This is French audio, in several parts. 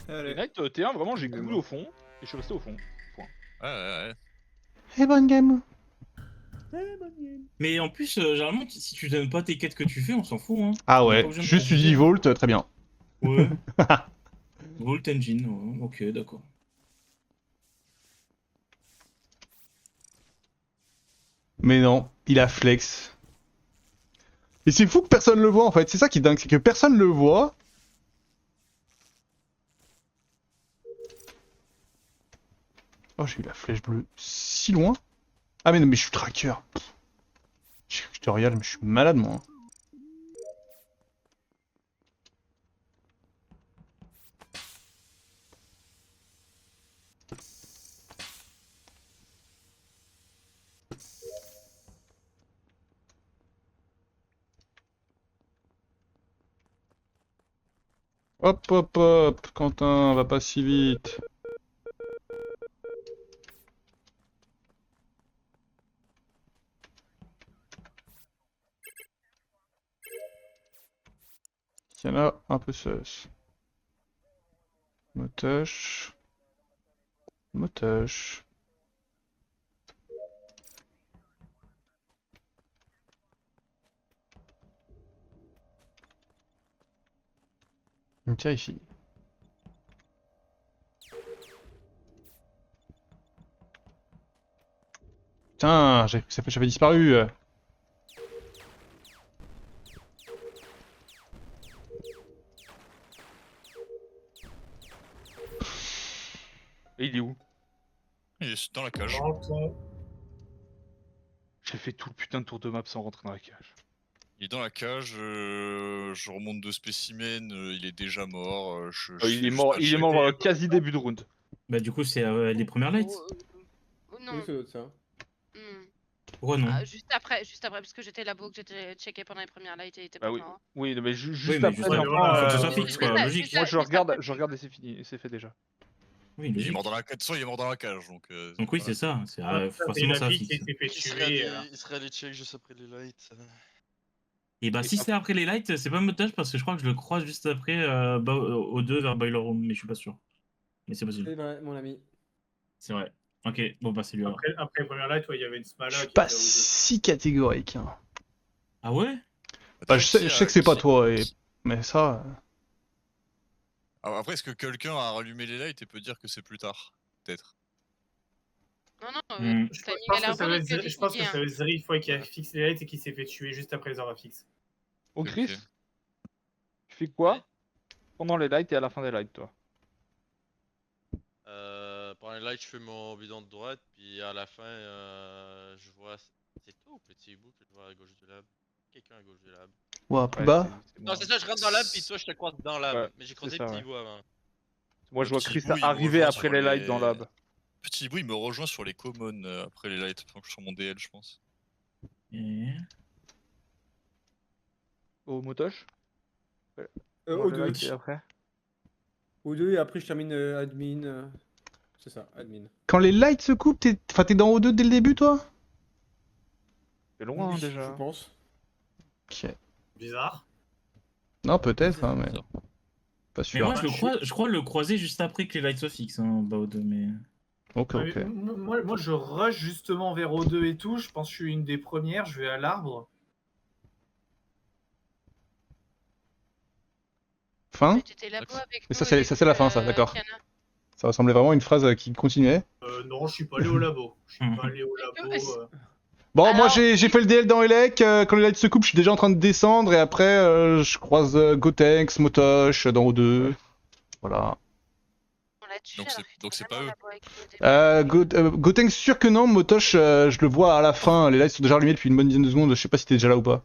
Allez. Night, T1, vraiment, j'ai couru au fond, et je suis resté au fond. Point. Ouais. Hey, bonne game. Mais en plus, généralement, si tu donnes pas tes quêtes que tu fais, on s'en fout. Hein. Ah On est ouais, pas obligé de juste tu profiter, dis hein. Vault, très bien. Ouais. Vault Engine, ouais. Ok, d'accord. Mais non, il a flex. Et c'est fou que personne le voit en fait, c'est ça qui est dingue, c'est que personne le voit. Oh, j'ai eu la flèche bleue si loin. Ah mais non, mais je suis tracker. Je suis tutorial, mais je suis malade moi. Hop hop hop, Quentin, va pas si vite. Tiens là, un peu sus. Motoche. Motoche. Tiens ici. Putain, j'avais disparu. Et il est où? Il est dans la cage. J'ai fait tout le putain de tour de map sans rentrer dans la cage. Il est dans la cage, je remonte 2 spécimens, il est déjà mort. Il est mort quasi début de round. Bah, du coup, c'est les premières lights. Non. Oui, ça doit être ça. Pourquoi non? Juste après, parce que j'étais labo, que j'étais checké pendant les premières lights et il était pas Bah oui, mort. oui, mais juste Oui, mais après. juste mais après, enfin, faut que ça soit fixe, quoi, c'est ça, logique. c'est ça. Moi je regarde et c'est fini, c'est fait déjà. Oui, Il est logique. mort dans la cage, il est mort dans la cage, donc. Donc oui, c'est ça. C'est forcément ça fixe. Il serait allé check juste après les lights. Et bah, si c'est après les lights, c'est pas motage parce que je crois que je le croise juste après au 2 vers Boiler Room, mais je suis pas sûr. Mais c'est possible. C'est vrai, mon ami. C'est vrai. Ok, bon bah c'est lui alors. Après les premières lights, ouais, il y avait une Smala. Je suis pas si catégorique. Hein. Ah ouais? Bah, je sais que c'est pas toi, mais ça. Alors après, est-ce que quelqu'un a rallumé les lights et peut dire que c'est plus tard? Peut-être. Non, Je pense que ça va être Zerif qui a fixé les lights et qui s'est fait tuer juste après les heures fixes. Oh Chris, tu fais quoi pendant les lights et à la fin des lights, toi? Pendant les lights, je fais mon bidon de droite, puis à la fin, je vois. C'est toi ou Petit Bout que je vois à gauche du lab? Quelqu'un à gauche du lab. Ouah, plus bas. Non, c'est ça, je rentre dans le lab, puis toi, je te croise dans le lab. Ouais, mais j'ai croisé c'est ça, Petit Bout avant. Moi je vois Petit Chris Bout, il me arriver rejoint après sur les lights dans lab. Petit Bout, il me rejoint sur les commons après les lights, pendant que je suis sur mon DL, je pense. Au motoche Au 2. Et après Au 2 et après je termine admin. C'est ça, admin. Quand les lights se coupent, t'es dans O2 dès le début, toi? C'est loin Oui, déjà. je pense. Ok. Bizarre. Non, peut-être, hein, mais. Pas Mais sûr. moi, je crois le croiser juste après que les lights soient fixes, hein, bas au 2, mais. Ok, Ouais, ok. Moi, je rush justement vers O2 et tout. Je pense que je suis une des premières. Je vais à l'arbre. Fin? Mais ça, c'est la fin, ça, d'accord. Ça ressemblait vraiment à une phrase qui continuait. Non, je suis pas allé au labo. Je suis pas allé au labo. Bon, moi j'ai fait le DL dans Elec, quand les lights se coupent, je suis déjà en train de descendre, et après je croise Gotenks, Motoche, dans O2. Voilà. Donc c'est pas eux. Gotenks sûr que non, Motoche je le vois à la fin, les lights sont déjà allumés depuis une bonne dizaine de secondes, je sais pas si t'es déjà là ou pas.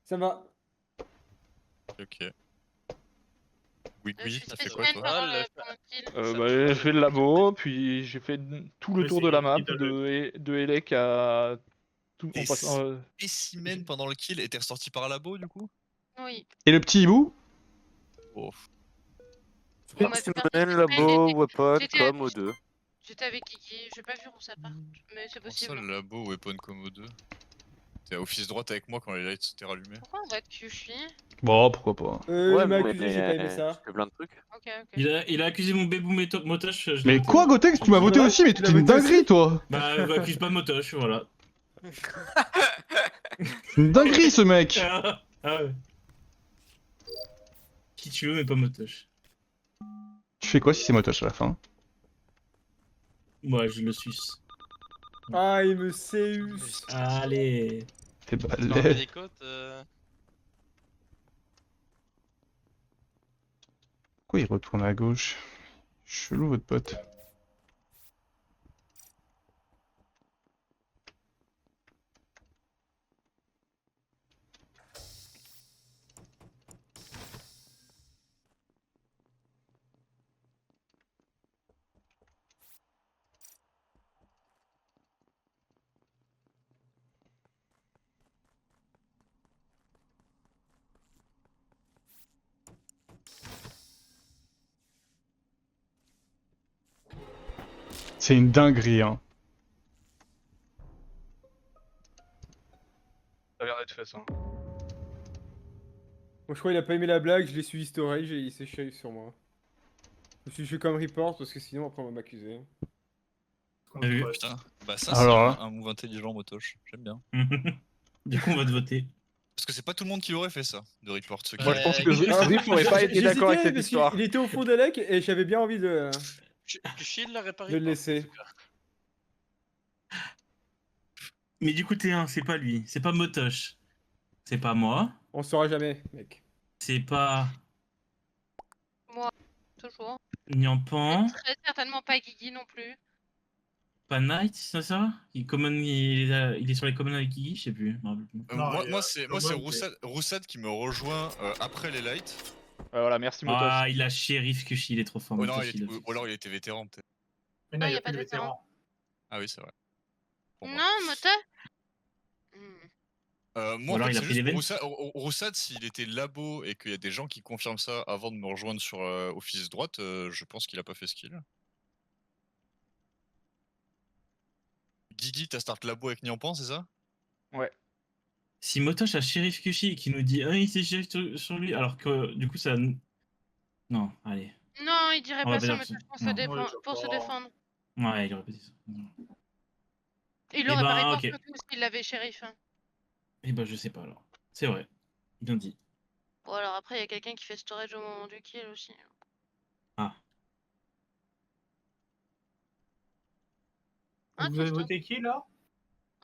Ça va. Ok. Oui, ça fait quoi toi? J'ai fait le labo, puis j'ai fait tout le tour de la map, de Elec à... Tout en passant... Spécimen pendant le kill était ressorti par labo du coup? Oui. Et le petit hibou? Oh. Spécimen, labo, weapon, com, O2. J'étais avec Kiki, j'ai pas vu où ça part, mais c'est possible. Ça, labo, weapon, com, O2. T'es à office droite avec moi quand les lights étaient rallumés. Pourquoi on va de Kyushi? Bon, pourquoi pas. Il m'a accusé, j'ai pas aimé ça. Je fais plein de trucs. Ok, ok. Il a accusé mon bébou Motoche. je l'ai Mais voté. quoi, Gotex, tu m'as voté Voilà, aussi, mais tu t'es l'as une voté aussi dinguerie, toi. Bah, accuse pas Motoche, voilà. C'est une dinguerie, ce mec. Ah ouais. Qui tu veux, mais pas Motoche. Tu fais quoi si c'est Motoche à la fin? Moi, je le suce. Ah, il me séus. Allez. T'es Dans balèze. les côtes, Pourquoi il retourne à gauche? Chelou, votre pote. C'est une dinguerie, hein. Ça a l'air d'être fait, ça. Moi, je crois qu'il a pas aimé la blague, je l'ai suivi storage et il s'est chié sur moi. Je me suis fait comme report parce que sinon après on va m'accuser. T'as vu Putain, bah ça Alors, c'est un move intelligent motoche, j'aime bien. Du coup, on va te voter. Parce que c'est pas tout le monde qui l'aurait fait ça, de report ceux qui... Moi, je pense que Ah, Zrif n'aurait pas été d'accord avec cette parce histoire. qu'il était au fond d'Alec et j'avais bien envie de Kyushi il l'a réparé. le laisser. Mais du coup, T1, c'est pas lui. C'est pas Motoche. C'est pas moi. On saura jamais, mec. C'est pas Toujours. Nyampan. Très certainement pas Guigui non plus. Pas Knight, c'est ça il est sur les commons avec Guigui, je sais plus. je me rappelle plus. Non, moi c'est Common, c'est- Roussad qui me rejoint après les lights. Voilà, merci Motoche. Ah, il a shérif Kushi, il est trop fort. Oh non, Motoche, il a ou alors il était vétéran peut-être. Mais non, il y a plus de vétéran. Ah oui, c'est vrai. Pour moi. Non, Mota. Moi, Ou alors en fait, il a c'est pris juste des pour veines. Roussad, s'il était labo et qu'il y a des gens qui confirment ça avant de me rejoindre sur office droite, je pense qu'il a pas fait ce qu'il a. Guigui, t'as start labo avec Nyampan, c'est ça? Ouais. Si Motoche a shérif Kushi et qui nous dit il s'est shérif sur lui, alors que du coup ça. Non, allez. Non, il dirait On va pas ça, dire mais que c'est- pour se, non. pour se défendre. Ouais, il aurait pas dit ça. Il Eh aurait pas ben, reporté ok. tout s'il l'avait shérif. Hein. Eh ben, je sais pas alors. C'est vrai. Bien dit. Bon, alors après, il y a quelqu'un qui fait storage au moment du kill aussi. Ah. Hein, Vous avez Tristan voté qui là?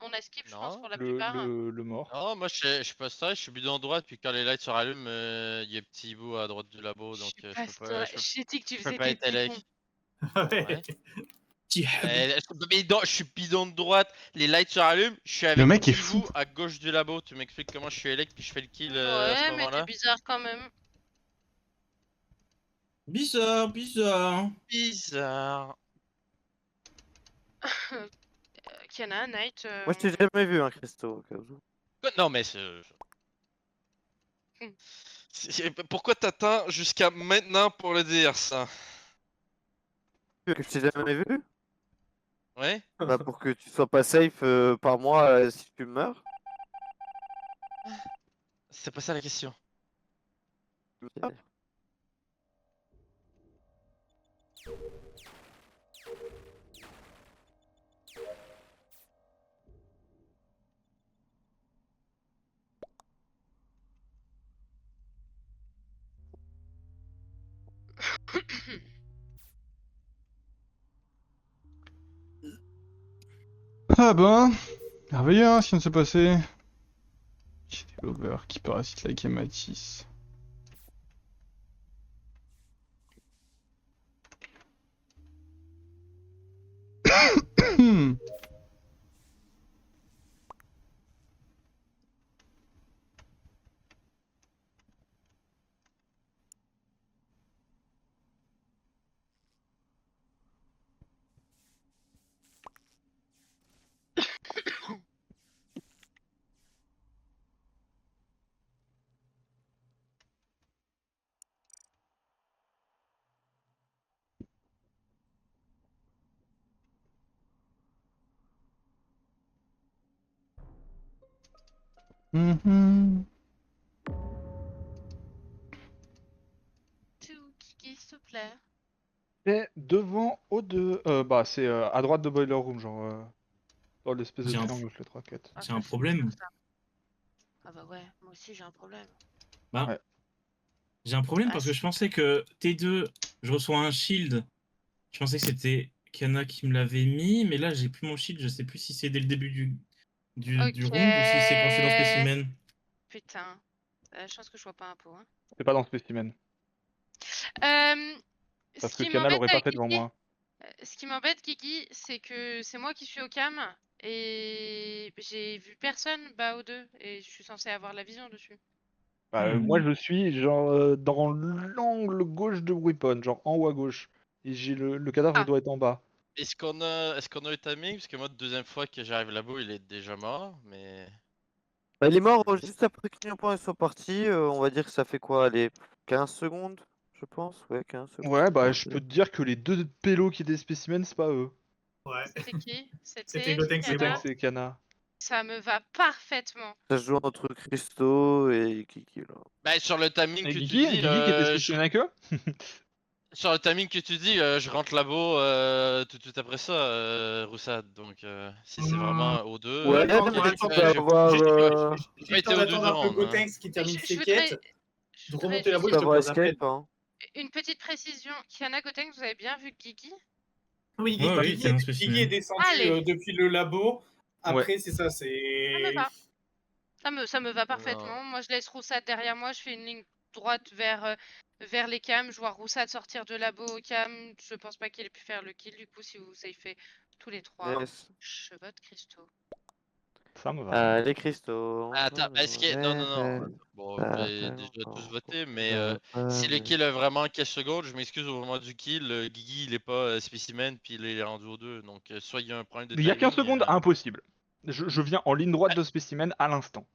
On a skip, je Non, pense, pour la plupart. Le mort. Non, moi je suis pas ça, je suis bidon droite, puis quand les lights se rallument, il y a petit bout à droite du labo, donc je peux pas, Je t'ai dit que tu je peux faisais pas tes être Alec. bidons. Ouais. Qui- Je suis bidon de droite, les lights se rallument, je suis avec mec est petit fou. bout à gauche du labo, tu m'expliques comment je suis Alec, puis je fais le kill à Ouais, ce mais t'es moment-là. bizarre quand même. Bizarre, bizarre. Bizarre. Kiana, Knight. Moi, je t'ai jamais vu, hein, Christo. Au cas où. Quoi non, mais pourquoi t'attends jusqu'à maintenant pour le dire ça? Que je t'ai jamais vu? Ouais? Bah, pour que tu sois pas safe par moi si tu meurs. C'est pas ça la question. Ah ben, merveilleux, hein, ce qui vient de se passer. J'ai des lovers qui parasitent la game à 10. Mhm. Tout, Kiki, s'il te plaît. C'est devant O2. Bah, c'est à droite de Boiler Room, genre. Dans l'espèce de J'ai un- triangle, je le traquette. Ah, J'ai ça, un c'est problème. bizarre, ça. Ah bah ouais, moi aussi j'ai un problème. Bah, Ouais. j'ai un problème Ah, parce que je pensais que T2, je reçois un shield. Je pensais que c'était Kana qui me l'avait mis, mais là j'ai plus mon shield. Je sais plus si c'est dès le début du round ou si c'est quand je suis dans spécimen. Putain. Je pense que je vois pas un pot. Hein. C'est pas dans Spécimen. Parce Ce que qui Kana m'embête l'aurait pas avec fait devant Kiki, moi. ce qui m'embête, Kiki, c'est que c'est moi qui suis au cam et j'ai vu personne au 2 et je suis censée avoir la vision dessus. Bah, moi, je suis genre dans l'angle gauche de Weapon, genre en haut à gauche. Et j'ai le cadavre, il Ah. doit être en bas. Est-ce qu'on a eu timing? Parce que moi, deuxième fois que j'arrive là-bas, il est déjà mort, mais. Bah, il est mort juste après que Clignopant soit parti. On va dire que ça fait quoi? Allez, 15 secondes, je pense. Ouais, 15 secondes. Ouais, bah, je peux te dire que les deux pélos qui étaient Spécimen, c'est pas eux. Ouais. C'était qui? C'était Gotenks et Kana. moi. C'est Kana. Ça me va parfaitement. Ça se joue entre Christo et Kiki là. Bah, sur le timing Et que Guigui, tu dis. Guigui qui était Spécimen avec eux? Sur le timing que tu dis, je rentre là-bas tout de suite après ça, Roussade. Donc, si c'est vraiment au 2. Ouais, non, mais ouais, tu ouais, peux avoir. J'ai pas J'ai été le au temps 2 d'attendre un peu rounds, hein. Gotenks qui termine Je ses voudrais- quêtes. je De voudrais remonter la juste boule, Tu je peux te avoir pose après. escape, hein. Une petite précision. Kiana Gotenks, vous avez bien vu Kiki? Oui, Ouais, oui, Guigui c'est un est spécimen. descendu Allez. depuis le labo. Après, Ouais. c'est ça, Ça me c'est. va. Ça me va parfaitement. Moi, je laisse Roussade derrière moi. Je fais une ligne droite vers les cams. Je vois Roussade sortir de labo au cam. Je pense pas qu'il ait pu faire le kill. Du coup, si vous avez fait tous les trois, Yes. je vote Christo. Ça me va. Allez, Christo. Attends, est-ce que. Non, non, non. Bon, vous avez déjà tous voté, mais si le kill a vraiment 15 secondes, je m'excuse au moment du kill. Guigui, il est pas spécimen, puis il est rendu au 2. Donc, soit il y a un problème de Il y a 15 timing, secondes, impossible. Je viens en ligne droite de Spécimen à l'instant.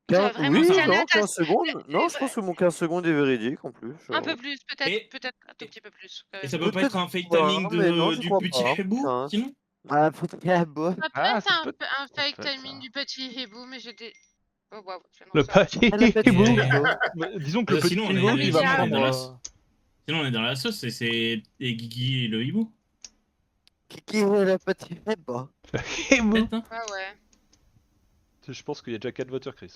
Vraiment, Oui, Kiana, non, t'as- 15 secondes. Non, je pense que mon 15 secondes est véridique en plus. un peu plus, Et- peut-être un tout petit peu plus. Et ça peut pas être un fake Peut-être timing pas, mais non, je du crois petit pas. hibou, Quinze. sinon? Ah, peut-être qu'elle a beau. Ça peut Ah, être c'est un, peut- un fake peut-être timing ça. du petit hibou, mais j'étais. Oh waouh, je Le viens de lancer un- petit hibou. Bah, disons que le Ah, petit sinon, on est- hibou, on il est va dans prendre. la- Sinon, on est dans la sauce et c'est et Guigui et le hibou. Kiki est le petit hibou. Hibou. hein. Peut-être, Je pense qu'il y a déjà 4 voteurs, Chris.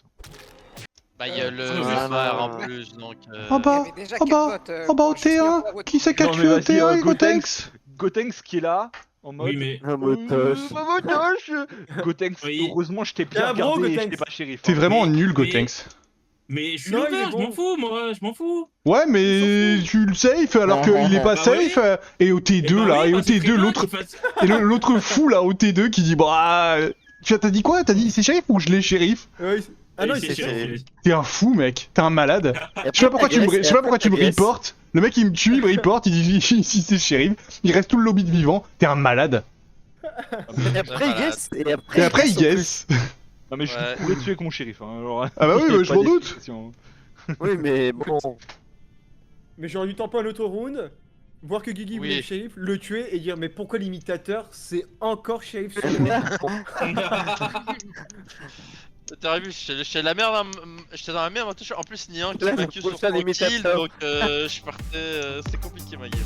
bah, il y a le Ah, frère non. en plus, donc. Ah bah, ah bah, ah bah, au T1, qui c'est qui a Non, mais tué au vas-y, T1 et Gotenks. Gotenks? Gotenks qui est là, en mode. Oui, mais Ah, motoche. Motoche. Gotenks, Oui. heureusement, je t'ai T'es bien un bro, regardé et Gotenks. j'étais pas shérif. T'es hein. vraiment mais- nul, mais- Gotenks. mais je suis Non, il est lover, je bon. m'en fous, moi, je m'en fous. Ouais, mais tu le safe alors qu'il est pas Bah ouais. safe. Et au T2 là, oui, et au bah, c'est T2 très l'autre, bien qu'il fasse- et l'autre fou là au T2 qui dit bah, t'as dit quoi? T'as dit c'est shérif ou je l'ai shérif? Ah non, Et il c'est s'est sûr, fait. c'est- T'es un fou mec, t'es un malade. Je sais pas pourquoi tu me, je sais pas pourquoi tu me reportes. Le mec il me tue, il me reporte, il dit si c'est shérif. Il reste tout le lobby de vivant. T'es un malade. Et après, Malade. yes. Et après il en plus. guess. Non, mais je suis Ouais. coulé dessus avec mon shérif. Hein, alors, Ah bah oui, il y a bah, je pas m'en doute. d'explication. Oui, mais bon. Mais j'aurais dû tenter un autre round, voir que Guigui Oui. voulait le shérif, le tuer et dire mais pourquoi l'imitateur c'est encore shérif sur moi. T'aurais vu, j'étais la merde, j'étais dans la merde en plus Nian qui Là, m'a le que sur prochain 3 kills, imitateur. donc je partais, c'est compliqué ma game.